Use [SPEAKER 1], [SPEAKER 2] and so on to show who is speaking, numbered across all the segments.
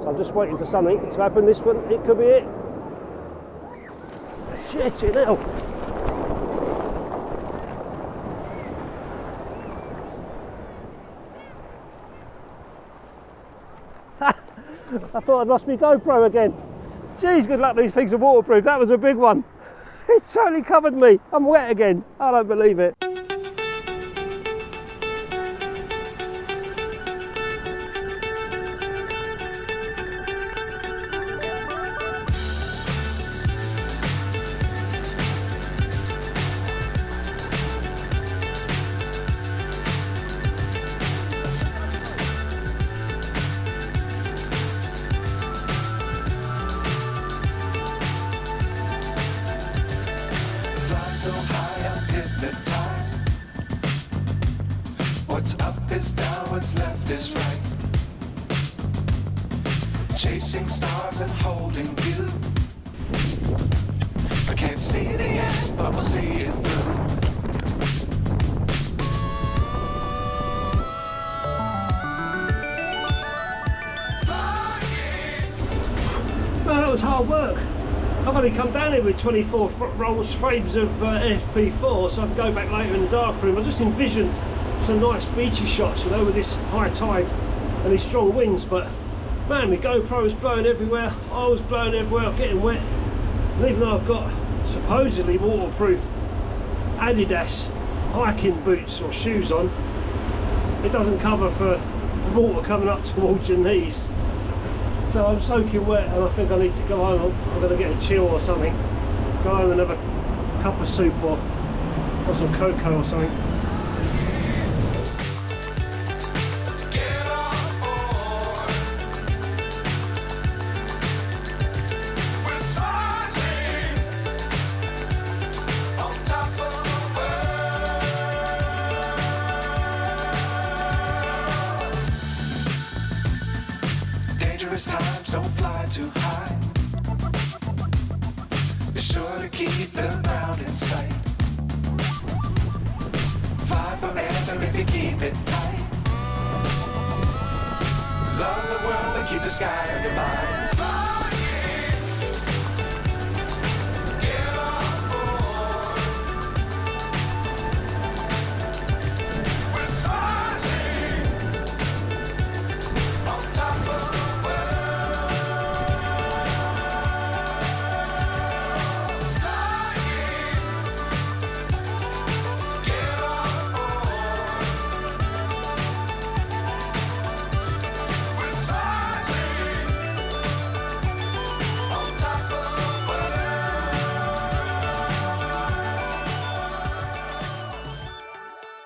[SPEAKER 1] So I'm just waiting for something to happen. This one, it could be it. Shit, it now. I thought I'd lost my GoPro again. Jeez, good luck these things are waterproof. That was a big one. It's totally covered me. I'm wet again. I don't believe it.
[SPEAKER 2] So high, I'm hypnotized. What's up is down, what's left is right. Chasing stars and holding you. I can't see the end, but we'll see it through.
[SPEAKER 1] Well, that was hard work. I've only come down here with 24 rolls frames of FP4, so I can go back later in the darkroom. I just envisioned some nice beachy shots, you know, with this high tide and these strong winds, but man, my GoPro was blowing everywhere, I was blowing everywhere, I'm getting wet. And even though I've got supposedly waterproof Adidas hiking boots or shoes on, it doesn't cover for water coming up towards your knees. So I'm soaking wet and I think I need to go home. I'm going to get a chill or something. Go home and have a cup of soup or some cocoa or something.
[SPEAKER 2] Times don't fly too high. Be sure to keep the ground in sight. Fly forever if you keep it tight. Love the world and keep the sky on your mind.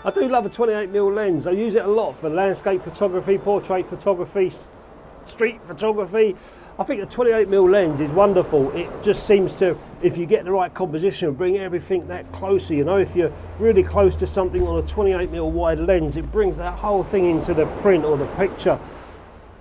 [SPEAKER 1] I do love a 28mm lens. I use it a lot for landscape photography, portrait photography, street photography. I think a 28mm lens is wonderful. It just seems to, if you get the right composition, bring everything that closer. You know, if you're really close to something on a 28mm wide lens, it brings that whole thing into the print or the picture,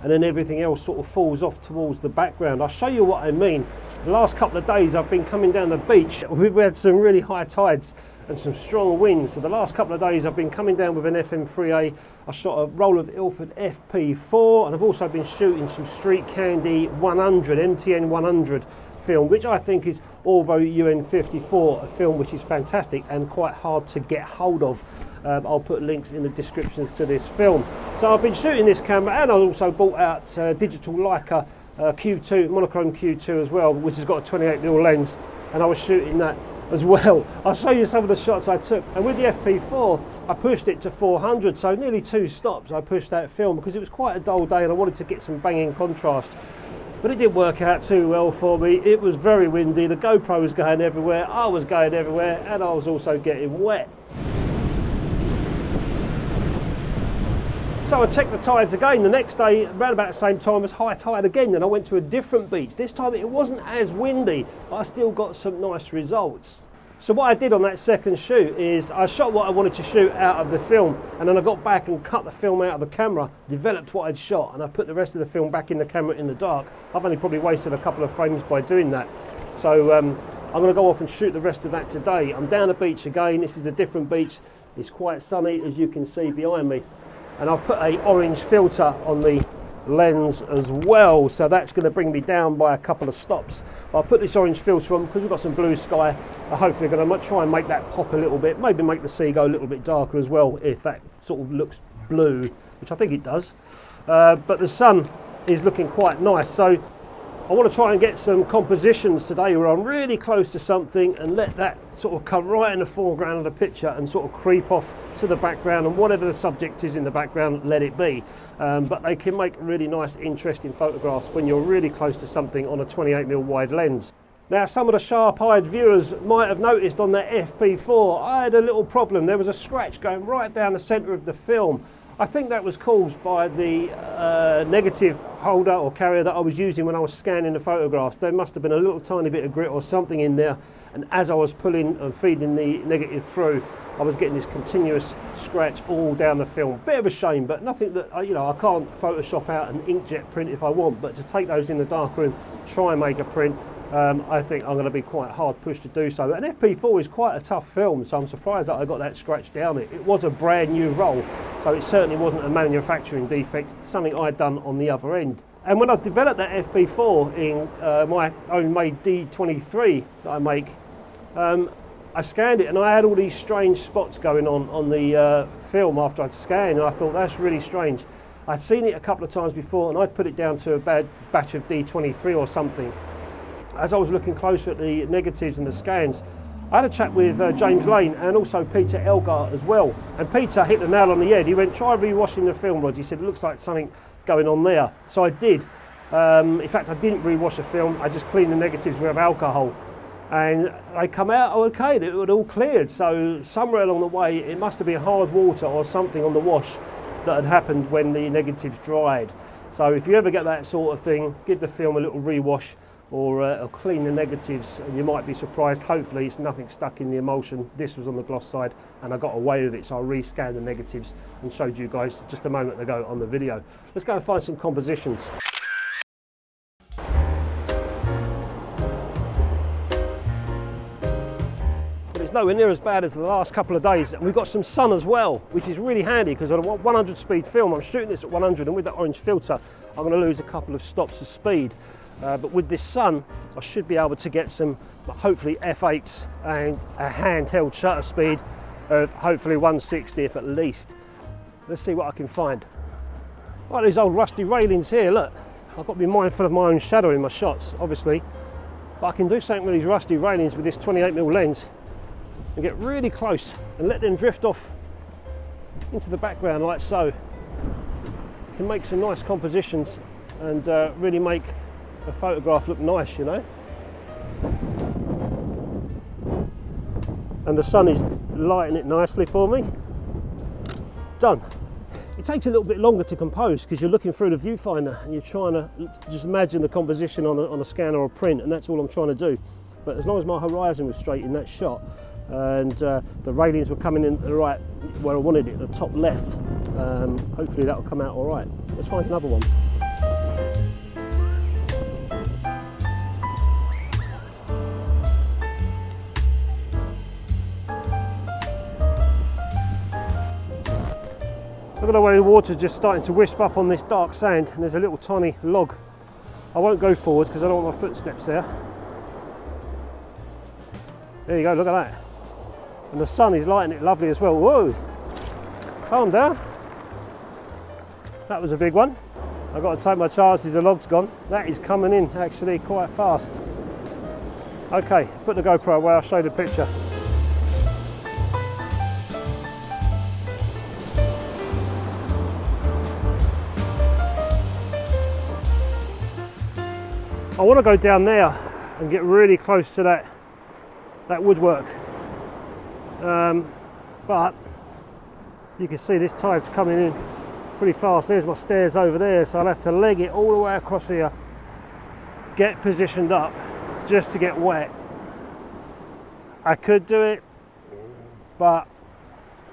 [SPEAKER 1] and then everything else sort of falls off towards the background. I'll show you what I mean. The last couple of days I've been coming down the beach. We've had some really high tides and some strong winds. So the last couple of days I've been coming down with an FM3A. I shot a roll of Ilford FP4, and I've also been shooting some Street Candy 100, MTN 100 film, which I think is Orvo UN54, a film which is fantastic and quite hard to get hold of. I'll put links in the descriptions to this film. So I've been shooting this camera, and I also bought out digital Leica Q2, monochrome Q2 as well, which has got a 28mm lens, and I was shooting that as well. I'll show you some of the shots I took, and with the FP4 I pushed it to 400, so nearly 2 stops I pushed that film because it was quite a dull day and I wanted to get some banging contrast, but it didn't work out too well for me. It was very windy, the GoPro was going everywhere, I was going everywhere, and I was also getting wet. So I checked the tides again the next day, around about the same time as high tide again, and I went to a different beach. This time it wasn't as windy, but I still got some nice results. So what I did on that second shoot is I shot what I wanted to shoot out of the film, and then I got back and cut the film out of the camera, developed what I'd shot, and I put the rest of the film back in the camera in the dark. I've only probably wasted a couple of frames by doing that. So I'm going to go off and shoot the rest of that today. I'm down the beach again. This is a different beach. It's quite sunny, as you can see behind me. And I've put a orange filter on the lens as well, so that's going to bring me down by a couple of stops. I'll put this orange filter on because we've got some blue sky. I'm hopefully going to try and make that pop a little bit, maybe make the sea go a little bit darker as well if that sort of looks blue, which I think it does. But the sun is looking quite nice, so I want to try and get some compositions today where I'm really close to something and let that sort of come right in the foreground of the picture and sort of creep off to the background, and whatever the subject is in the background, let it be. But they can make really nice, interesting photographs when you're really close to something on a 28mm wide lens. Now, some of the sharp-eyed viewers might have noticed on that FP4 I had a little problem. There was a scratch going right down the centre of the film. I think that was caused by the negative holder or carrier that I was using when I was scanning the photographs. There must have been a little tiny bit of grit or something in there, and as I was pulling and feeding the negative through, I was getting this continuous scratch all down the film. Bit of a shame, but nothing that, you know, I can't Photoshop out an inkjet print if I want, but to take those in the darkroom, try and make a print, I think I'm going to be quite hard pushed to do so. An FP4 is quite a tough film, so I'm surprised that I got that scratch down it. It was a brand new roll, so it certainly wasn't a manufacturing defect, something I'd done on the other end. And when I developed that FP4 in my own made D23 that I make, I scanned it and I had all these strange spots going on the film after I'd scanned, and I thought that's really strange. I'd seen it a couple of times before and I'd put it down to a bad batch of D23 or something. As I was looking closer at the negatives and the scans, I had a chat with James Lane and also Peter Elgar as well. And Peter hit the nail on the head. He went, try rewashing the film rods. He said, it looks like something going on there. So I did. In fact, I didn't rewash the film. I just cleaned the negatives with alcohol. And they come out okay, it was all cleared. So somewhere along the way, it must have been hard water or something on the wash that had happened when the negatives dried. So if you ever get that sort of thing, give the film a little rewash, or clean the negatives, and you might be surprised. Hopefully it's nothing stuck in the emulsion. This was on the gloss side and I got away with it, so I rescanned the negatives and showed you guys just a moment ago on the video. Let's go and find some compositions. But it's nowhere near as bad as the last couple of days, and we've got some sun as well, which is really handy because on a 100 speed film, I'm shooting this at 100, and with that orange filter I'm going to lose a couple of stops of speed. But with this sun, I should be able to get some, hopefully, f8s and a handheld shutter speed of hopefully 1/60th at least. Let's see what I can find. Like these old rusty railings here, look. I've got to be mindful of my own shadow in my shots, obviously. But I can do something with these rusty railings with this 28mm lens and get really close and let them drift off into the background like so. You can make some nice compositions and really make a photograph look nice, you know. And the sun is lighting it nicely for me. Done. It takes a little bit longer to compose because you're looking through the viewfinder and you're trying to just imagine the composition on a scanner or print, and that's all I'm trying to do. But as long as my horizon was straight in that shot and the railings were coming in the right where I wanted it, the top left, hopefully that'll come out all right. Let's find another one. Look at the way the water's just starting to wisp up on this dark sand, and there's a little tiny log. I won't go forward because I don't want my footsteps there. There you go, look at that. And the sun is lighting it lovely as well. Whoa! Calm down. That was a big one. I've got to take my chances, the log's gone. That is coming in actually quite fast. Okay, put the GoPro away, I'll show you the picture. I want to go down there and get really close to that woodwork, but you can see this tide's coming in pretty fast. There's my stairs over there, so I'll have to leg it all the way across here, get positioned up just to get wet. I could do it, but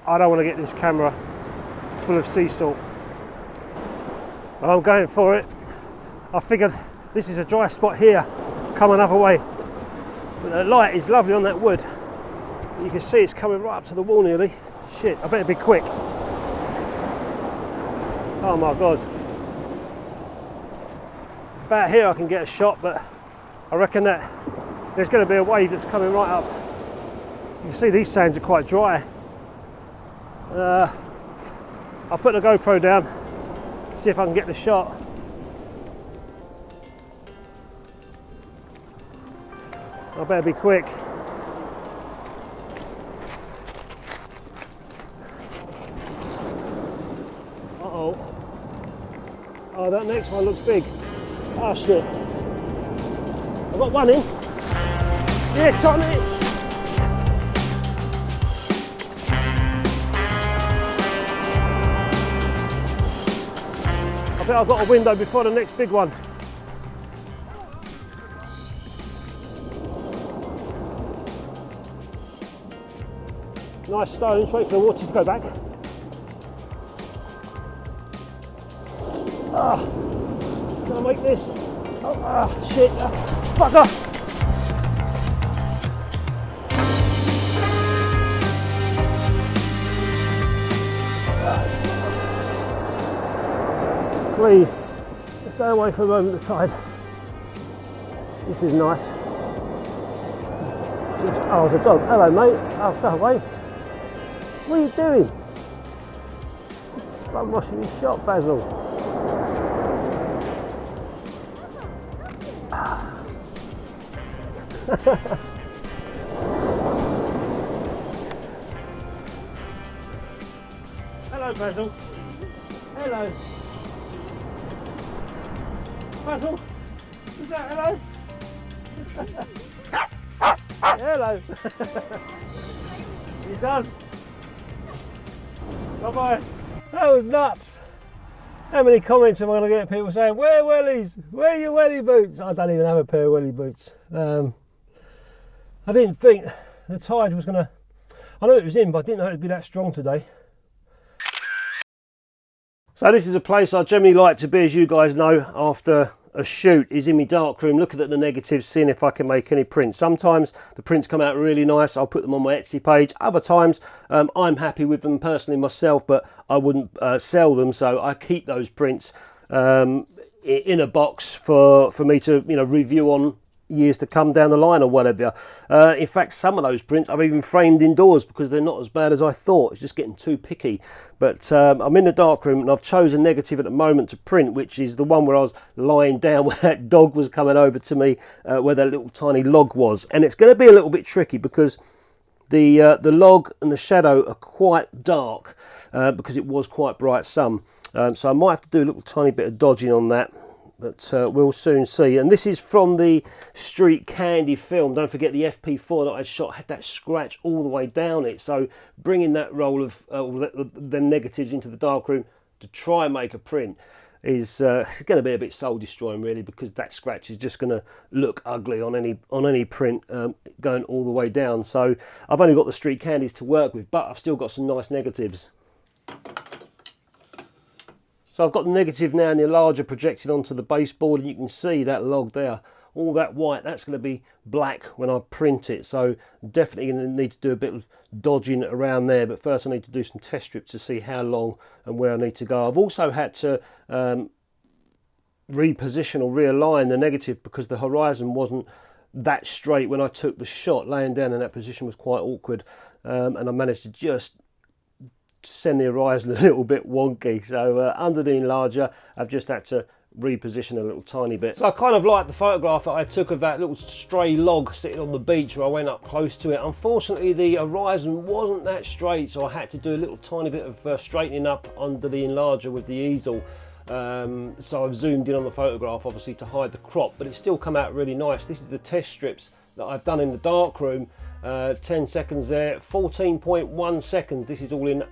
[SPEAKER 1] I don't want to get this camera full of sea salt. I'm going for it. I figured this is a dry spot here, come another way. But the light is lovely on that wood. You can see it's coming right up to the wall nearly. Shit, I better be quick. Oh my God. about here I can get a shot, but I reckon that there's going to be a wave that's coming right up. You can see these sands are quite dry. I'll put the GoPro down, see if I can get the shot. I better be quick. Uh-oh. Oh, that next one looks big. Oh shit. I've got one in. Yeah, it's on it. I think I've got a window before the next big one. Nice stones, wait for the water to go back. Ah, gonna make this. Oh, shit, fucker. Please, stay away for a moment of time. This is nice. Oh, there's a dog. Hello, mate. Oh, go away. What are you doing? I'm watching your shot, Basil. Hello, Basil. Hello. Basil. Is that hello? Hello. He does. Bye-bye. That was nuts. How many comments am I going to get? People saying, "Where wellies? Where are your welly boots?" I don't even have a pair of welly boots. I didn't think the tide was going to... I knew it was in, but I didn't know it would be that strong today. So this is a place I generally like to be, as you guys know, after a shoot, is in my darkroom, looking at the negatives, seeing if I can make any prints. Sometimes the prints come out really nice, I'll put them on my Etsy page. Other times I'm happy with them personally myself, but I wouldn't sell them, so I keep those prints in a box for me to, you know, review on years to come down the line or whatever. In fact, some of those prints I've even framed indoors because they're not as bad as I thought. It's just getting too picky. But I'm in the darkroom and I've chosen negative at the moment to print, which is the one where I was lying down where that dog was coming over to me, where that little tiny log was. And it's going to be a little bit tricky because the log and the shadow are quite dark because it was quite bright sun. So I might have to do a little tiny bit of dodging on that. But we'll soon see. And this is from the Street Candy film. Don't forget the FP4 that I shot had that scratch all the way down it. So bringing that roll of the negatives into the darkroom to try and make a print is going to be a bit soul destroying, really, because that scratch is just going to look ugly on any print going all the way down. So I've only got the Street Candies to work with, but I've still got some nice negatives. So I've got the negative now and the enlarger projected onto the baseboard, and you can see that log there, all that white, that's going to be black when I print it. So definitely going to need to do a bit of dodging around there, but first I need to do some test strips to see how long and where I need to go. I've also had to reposition or realign the negative because the horizon wasn't that straight when I took the shot. Laying down in that position was quite awkward, and I managed to just send the horizon a little bit wonky. So under the enlarger I've just had to reposition a little tiny bit. So I kind of like the photograph that I took of that little stray log sitting on the beach where I went up close to it. Unfortunately the horizon wasn't that straight, so I had to do a little tiny bit of straightening up under the enlarger with the easel. So I've zoomed in on the photograph obviously to hide the crop, but it's still come out really nice. This is the test strips that I've done in the darkroom. 10 seconds there, 14.1 seconds. This is all in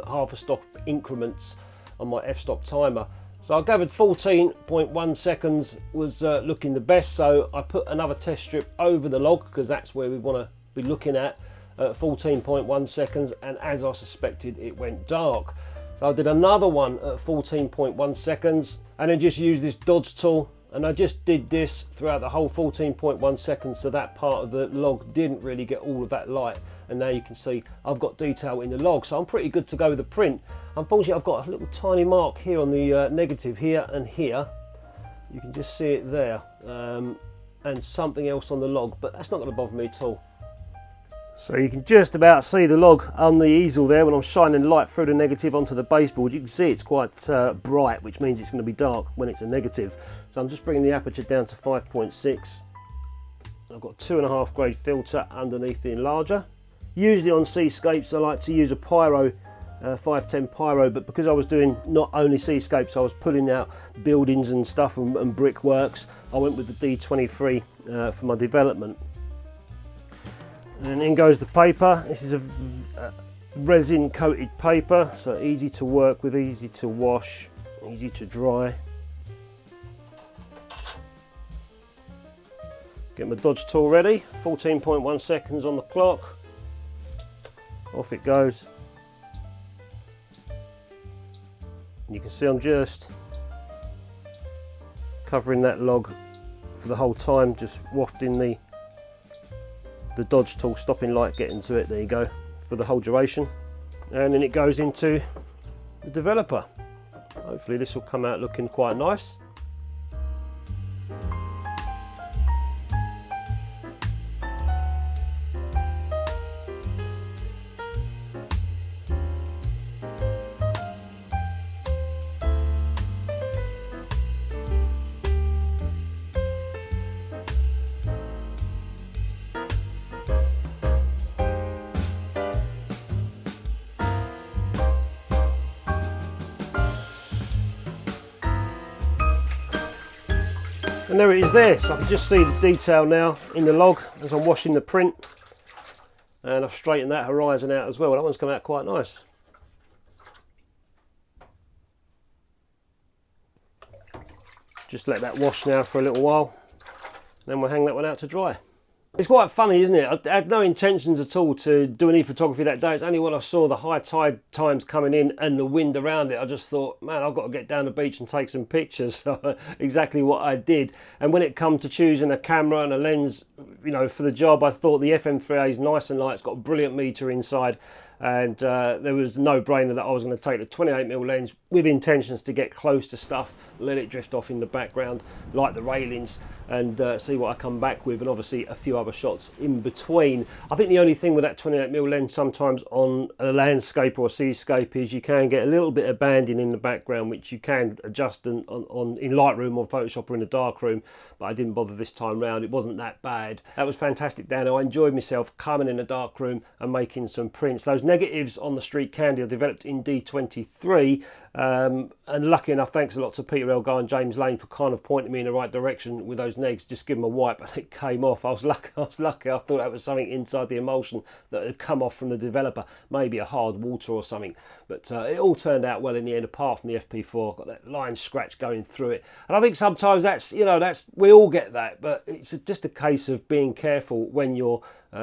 [SPEAKER 1] half a stop increments on my f-stop timer. So I gathered 14.1 seconds was looking the best, so I put another test strip over the log because that's where we want to be looking at 14.1 seconds, and as I suspected it went dark. So I did another one at 14.1 seconds and then just used this dodge tool, and I just did this throughout the whole 14.1 seconds, so that part of the log didn't really get all of that light. And now you can see I've got detail in the log, so I'm pretty good to go with the print. Unfortunately I've got a little tiny mark here on the negative here and here, You can just see it there, and something else on the log, but that's not going to bother me at all. So you can just about see the log on the easel there when I'm shining light through the negative onto the baseboard. You can see it's quite bright, which means it's going to be dark when it's a negative. So I'm just bringing the aperture down to 5.6. I've got 2.5 grade filter underneath the enlarger. Usually on seascapes I like to use a Pyro, 510 Pyro, but because I was doing not only seascapes, I was pulling out buildings and stuff and brickworks, I went with the D23 for my development. And in goes the paper. This is a resin coated paper, so easy to work with, easy to wash, easy to dry. Get my dodge tool ready, 14.1 seconds on the clock. Off it goes. And you can see I'm just covering that log for the whole time, just wafting the dodge tool, stopping light getting to it. There you go, for the whole duration. And then it goes into the developer. Hopefully this will come out looking quite nice. And there it is there, so I can just see the detail now in the log as I'm washing the print. And I've straightened that horizon out as well. That one's come out quite nice. Just let that wash now for a little while. Then we'll hang that one out to dry. It's quite funny, isn't it? I had no intentions at all to do any photography that day. It's only when I saw the high tide times coming in and the wind around it, I just thought, man, I've got to get down the beach and take some pictures. So exactly what I did. And when it come to choosing a camera and a lens, you know, for the job, I thought the FM3A is nice and light. It's got a brilliant meter inside. And there was no brainer that I was going to take the 28mm lens with intentions to get close to stuff, let it drift off in the background like the railings, and see what I come back with, and obviously a few other shots in between. I think the only thing with that 28mm lens sometimes on a landscape or a seascape is you can get a little bit of banding in the background, which you can adjust in Lightroom or Photoshop or in the darkroom, but I didn't bother this time round. It wasn't that bad. That was fantastic, Dano. I enjoyed myself coming in the darkroom and making some prints. Those negatives on the Street Candy are developed in D23, and lucky enough, thanks a lot to Peter Elgar and James Lane for kind of pointing me in the right direction with those negs. Just give them a wipe and it came off. I was lucky. I thought that was something inside the emulsion that had come off from the developer, maybe a hard water or something, but it all turned out well in the end, apart from the FP4. Got that line scratch going through it, and I think sometimes that's, you know, that's, we all get that, but it's just a case of being careful when you're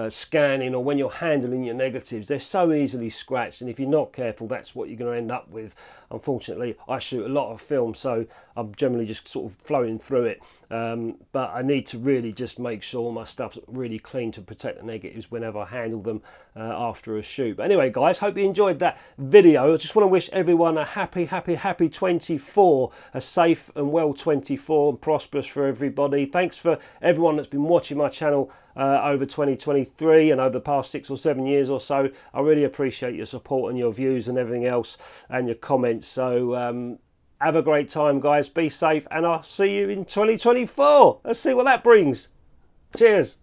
[SPEAKER 1] scanning or when you're handling your negatives. They're so easily scratched, and if you're not careful, that's what you're going to end up with. Unfortunately, I shoot a lot of film, so I'm generally just sort of flowing through it, but I need to really just make sure my stuff's really clean to protect the negatives whenever I handle them after a shoot. But anyway, guys, hope you enjoyed that video. I just want to wish everyone a happy 24, a safe and well 24, and prosperous for everybody. Thanks for everyone that's been watching my channel over 2023 and over the past 6 or 7 years or so. I really appreciate your support and your views and everything else, and your comments. So have a great time, guys. Be safe, and I'll see you in 2024. Let's see what that brings. Cheers.